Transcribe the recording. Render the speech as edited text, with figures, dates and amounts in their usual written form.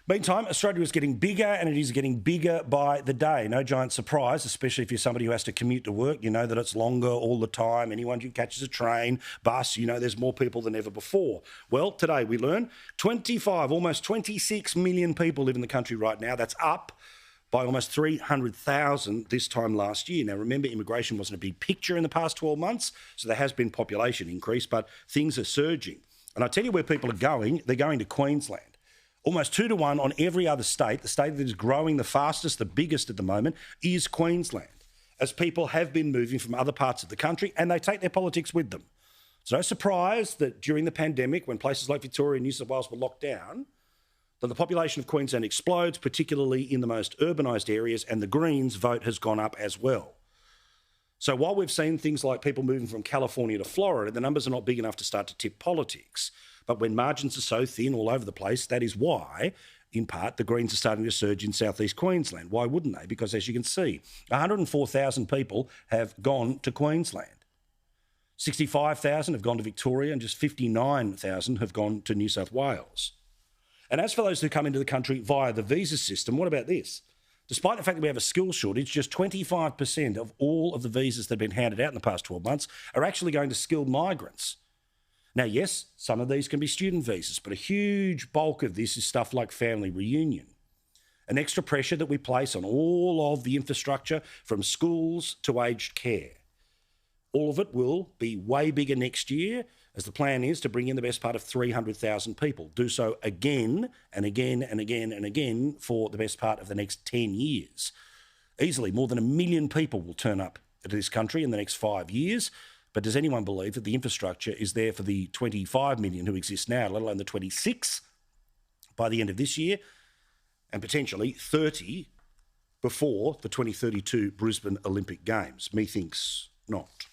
Meantime, Australia is getting bigger, and it is getting bigger by the day. No giant surprise, especially if you're somebody who has to commute to work. You know that it's longer all the time. Anyone who catches a train, bus, you know there's more people than ever before. Well, today we learn 25, almost 26 million people live in the country right now. That's up by almost 300,000 this time last year. Now, remember, immigration wasn't a big picture in the past 12 months, so there has been population increase, but things are surging. And I tell you where people are going. They're going to Queensland. Almost 2 to 1 on every other state. The state that is growing the fastest, the biggest at the moment, is Queensland, as people have been moving from other parts of the country and they take their politics with them. It's no surprise that during the pandemic, when places like Victoria and New South Wales were locked down, that the population of Queensland explodes, particularly in the most urbanised areas, and the Greens vote has gone up as well. So while we've seen things like people moving from California to Florida, the numbers are not big enough to start to tip politics. But when margins are so thin all over the place, that is why, in part, the Greens are starting to surge in southeast Queensland. Why wouldn't they? Because as you can see, 104,000 people have gone to Queensland. 65,000 have gone to Victoria and just 59,000 have gone to New South Wales. And as for those who come into the country via the visa system, what about this? Despite the fact that we have a skills shortage, just 25% of all of the visas that have been handed out in the past 12 months are actually going to skilled migrants. Now, yes, some of these can be student visas, but a huge bulk of this is stuff like family reunion. An extra pressure that we place on all of the infrastructure from schools to aged care. All of it will be way bigger next year, as the plan is to bring in the best part of 300,000 people. Do so again and again and again and again for the best part of the next 10 years. Easily, more than 1 million people will turn up to this country in the next 5 years. But does anyone believe that the infrastructure is there for the 25 million who exist now, let alone the 26 by the end of this year, and potentially 30 before the 2032 Brisbane Olympic Games? Methinks not.